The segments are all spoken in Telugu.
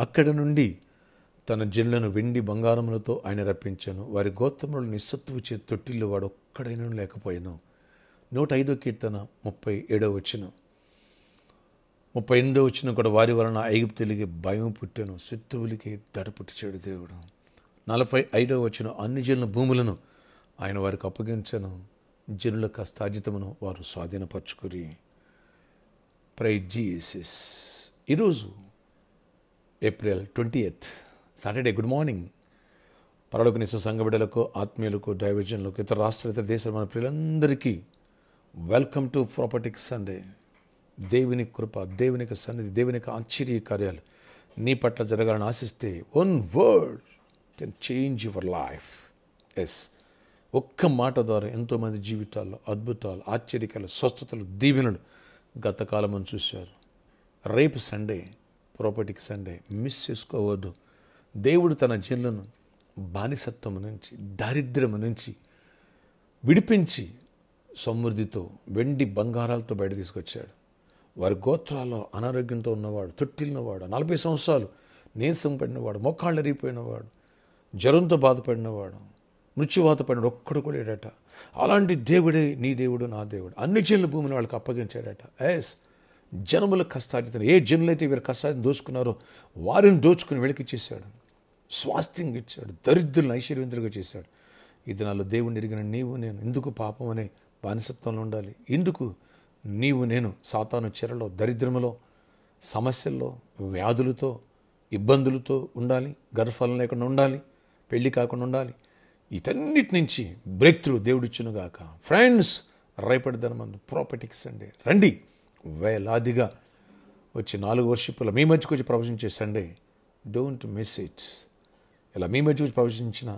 అక్కడ నుండి తన జనులను వెండి బంగారములతో ఆయన రప్పించాను. వారి గోత్రములను నిస్సత్తువు చే తొట్టిల్లు వాడు ఒక్కడైనా లేకపోయాను. 105 కీర్తన 37 వచనం. 38 వచనం కూడా, వారి వలన ఐగుప్తులకి భయం పుట్టాను, శత్రువులకి దడ పుట్టించాడు దేవుడు. 45 వచనం, అన్ని జనుల భూములను ఆయన వారికి అప్పగించాను, జనుల కష్టార్జితమును వారు స్వాధీనపరచుకుని. Praise Jesus. ఈరోజు April 20th Saturday. Good morning. పరలోకనిచ్చే సంఘ బిడ్డలకు, ఆత్మీయులకు, దైవజనులకు, ఇతర రాష్ట్రాలు, ఇతర దేశాల మన పిల్లలందరికీ వెల్కమ్ టు ప్రాపర్టిక్ సండే. దేవుని కృప, దేవుని యొక్క సన్నిధి, దేవుని యొక్క ఆశ్చర్య కార్యాలు నీ పట్ల జరగాలని ఆశిస్తే one word can change your life. Yes, ఒక్క మాట ద్వారా ఎంతోమంది జీవితాల్లో అద్భుతాలు, ఆశ్చర్యకాలు, స్వస్థతలు, దీవెనలు గత కాలం అని చూశారు. రేపు సండే ప్రాపర్టిక్ సండే మిస్ చేసుకోవద్దు. దేవుడు తన జనులను బానిసత్వం నుంచి, దారిద్ర్యం నుంచి విడిపించి సమృద్ధితో, వెండి బంగారాలతో బయట తీసుకొచ్చాడు. వారి గోత్రాల్లో అనారోగ్యంతో ఉన్నవాడు, తొట్టిల్లినవాడు, 40 సంవత్సరాలు నీరసం పడినవాడు, మొక్కాళ్ళు ఎరిగిపోయినవాడు, జ్వరంతో బాధపడినవాడు, మృత్యువాత పడిన ఒక్కడు కూడా లేడట. అలాంటి దేవుడే నీ దేవుడు, నా దేవుడు. అన్ని జనుల భూమిని వాళ్ళకి అప్పగించాడట. ఎస్, జనముల కష్టార్జితం, ఏ జనులైతే వీరి కష్టాన్ని దోచుకున్నారో వారిని దోచుకుని వెలికిచ్చేశాడు, స్వాస్థ్యంగా ఇచ్చాడు, దరిద్రులను ఐశ్వర్యవంతులుగా చేశాడు. ఈ దినాల్లో దేవుణ్ణి ఎరిగిన నీవు నేను ఎందుకు పాపం అనే బానిసత్వంలో ఉండాలి? ఎందుకు నీవు నేను సాతాను చెరలో, దరిద్రములో, సమస్యల్లో, వ్యాధులతో, ఇబ్బందులతో ఉండాలి? గర్భఫలం లేకుండా ఉండాలి, పెళ్లి కాకుండా ఉండాలి? వీటన్నిటి నుంచి బ్రేక్ త్రూ దేవుడిచ్చునుగాక. ఫ్రెండ్స్, రేపటి దినమందు ప్రాపర్టిక్ సండే రండి. వేలాదిగా వచ్చి 4 వర్షిప్లో మీ మధ్యకు వచ్చి ప్రవచించే సండే. Don't miss it. ఇలా మీ మధ్య వచ్చి ప్రవచించిన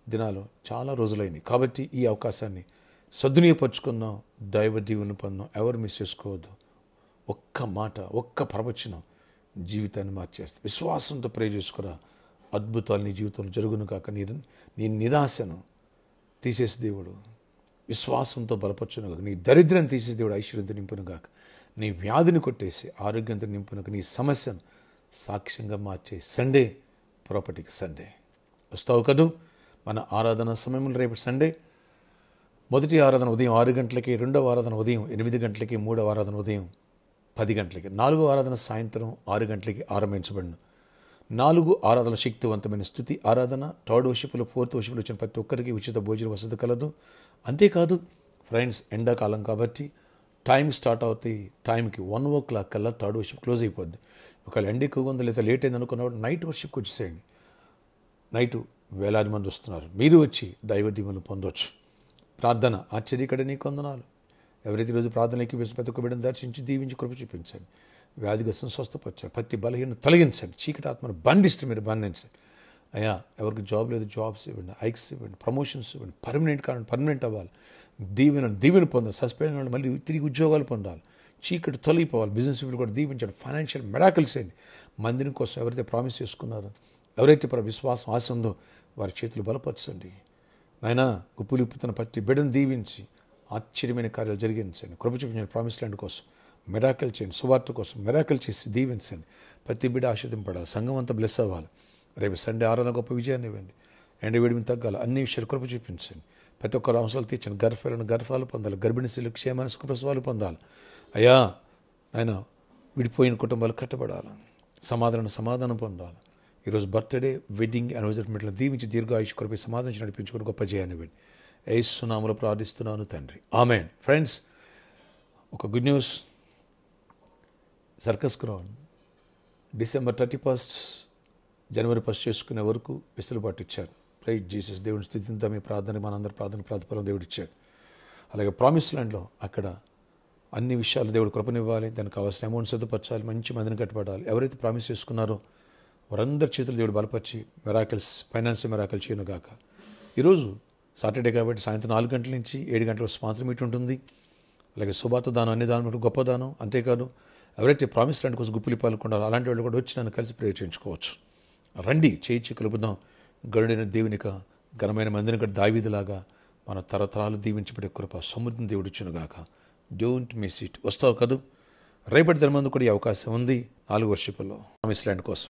దినాలు చాలా రోజులైనవి కాబట్టి ఈ అవకాశాన్ని సద్వినియోగపరుచుకుందాం, దైవ దీవెనలు పొందాం. ఎవరు మిస్ చేసుకోవద్దు. ఒక్క మాట, ఒక్క ప్రవచనం జీవితాన్ని మార్చేస్తుంది. విశ్వాసంతో ప్రే చేసుకురా, అద్భుతాలు నీ జీవితంలో జరుగును కాక. నీ నిరాశను తీసేసి దేవుడు విశ్వాసంతో బలపరచును కాక. నీ దరిద్రం తీసేసి దేవుడు ఐశ్వర్యంతో నింపును కాక. నీ వ్యాధిని కొట్టేసి ఆరోగ్యంతో నింపును కాక. నీ సమస్యను సాక్ష్యంగా మార్చే సండే ప్రాపర్టిక్ సండే. వస్తావు కదూ? మన ఆరాధన సమయంలో రేపు సండే మొదటి ఆరాధన ఉదయం 6 గంటలకి, రెండవ ఆరాధన ఉదయం 8 గంటలకి, మూడవ ఆరాధన ఉదయం 10 గంటలకి, 4వ ఆరాధన సాయంత్రం 6 గంటలకి ఆరంభించబడును. 4 ఆరాధన శక్తివంతమైన స్థుతి ఆరాధన. 3rd వర్షిప్లో, 4th వర్షిప్లో వచ్చిన ప్రతి ఒక్కరికి ఉచిత భోజన వసతి కలదు. అంతేకాదు ఫ్రెండ్స్, ఎండాకాలం కాబట్టి టైం స్టార్ట్ అవుతాయి. టైంకి 1 o'clock కల్లా 3rd వర్షిప్ క్లోజ్ అయిపోద్ది. ఒకవేళ ఎండ ఎక్కువగా ఉందా లేదా లేట్ అయింది అనుకున్నవాడు నైట్ వర్షిప్కి వచ్చేసేయండి. నైటు వేలాది మంది వస్తున్నారు. మీరు వచ్చి దైవ దీవెనలు పొందవచ్చు. ప్రార్థన ఆశ్చర్యకడ నీ కొందనాలు. ఎవరైతే ఈరోజు ప్రార్థనకి వేసి ప్రతి ఒక్క బిడ్డను దర్శించి దీవించి కృప చూపించండి. వ్యాధిగ్రస్తులను స్వస్థపరచండి. ప్రతి బలహీన తొలగించండి. చీకటి ఆత్మను బంధిస్తే మీరు బంధించండి. అయ్యా, ఎవరికి జాబ్ లేదు జాబ్స్ ఇవ్వండి, హైక్స్ ఇవ్వండి, ప్రమోషన్స్ ఇవ్వండి, పర్మనెంట్ అవ్వాలి, దీవెన పొందాలి. సస్పెండ్ వాళ్ళు మళ్ళీ తిరిగి ఉద్యోగాలు పొందాలి, చీకటి తొలగిపోవాలి, బిజినెస్ కూడా దీవించండి, ఫైనాన్షియల్ మిరాకిల్స్ అయింది. మందిరం కోసం ఎవరైతే ప్రామిస్ చేసుకున్నారో, ఎవరైతే విశ్వాసం ఆశ ఉందో వారి చేతులు బలపరచండి. నాయనా, ఉప్పులు ఇప్పుతున్న ప్రతి బిడ్డను దీవించి ఆశ్చర్యమైన కార్యాలు జరిగించండి. కృప చూపించండి. ప్రామిస్ ల్యాండ్ కోసం మిరాకిల్ చేయండి. సువార్త కోసం మిరాకిల్ చేసి దీవించండి. ప్రతి బిడ్డ ఆశీర్వదింపడాలి. సంఘం అంతా బ్లెస్ అవ్వాలి. రేపు సండే ఆరాధన గొప్ప విజయాన్ని ఇవ్వండి. వేడిమి తగ్గాలి. అన్ని విషయాలు కృప చూపించండి. ప్రతి ఒక్కరు అవసరాలు తీర్చండి. గర్భాలు పొందాలి. గర్భిణీ స్త్రీలు క్షేమాన్ని సుఖప్రసవాలు పొందాలి. అయ్యా ఆయన విడిపోయిన కుటుంబాలు కట్టబడాలి. సమాధానం పొందాలి. ఈరోజు బర్త్డే, వెడ్డింగ్, యానివర్సరీ దీవించి దీర్ఘాయుష్ కృపై సమాధానం నడిపించుకుని గొప్ప జయాన్ని ఇవ్వండి. యేసు నామములో ప్రార్థిస్తున్నాను తండ్రి, ఆమేన్. ఫ్రెండ్స్, ఒక good news. Circus ground December 31st, January 1st చేసుకునే వరకు వెసులుబాటు ఇచ్చారు. Praise Jesus. దేవుని స్థుతింతా మీ ప్రార్థన, మనందరి ప్రార్థన ప్రతిఫలం దేవుడు ఇచ్చాడు. అలాగే ప్రామిస్ ల్యాండ్లో అక్కడ అన్ని విషయాలు దేవుడు కృపనివ్వాలి. దానికి కావాల్సిన అమౌంట్ సిద్ధపరచాలి. మంచి మందిని కట్టబడాలి. ఎవరైతే ప్రామిస్ చేసుకున్నారో వారందరి చేతులు దేవుడు బలపరిచి మిరాకిల్స్, ఫైనాన్షియల్ మిరాకిల్ చేయను గాక. ఈరోజు సాటర్డే కాబట్టి సాయంత్రం 4 గంటల నుంచి 7 గంటలకు స్పాన్సర్ మీట్ ఉంటుంది. అలాగే శుభార్త దానం, అన్ని దానం, గొప్ప దానం. అంతేకాదు ఎవరైతే ప్రామిస్ ల్యాండ్ కోసం గుప్పిలి పాల్గొంటారో అలాంటి వాళ్ళు కూడా వచ్చి నన్ను కలిసి ప్రేయర్ చేయించుకోవచ్చు. రండి, చేయించి కలుపుదాం. గరుడైన దేవునిక ఘనమైన మందిరం కూడా దావీదులాగా మన తరతరాలు దీవించబడే కృప సమృద్ధిని దేవుడిచ్చునుగాక. Don't miss it. వస్తావు కదూ? రేపటి దినమందు కూడా ఈ అవకాశం ఉంది. 4 వర్షిపుల్లో ప్రామిస్ ల్యాండ్ కోసం.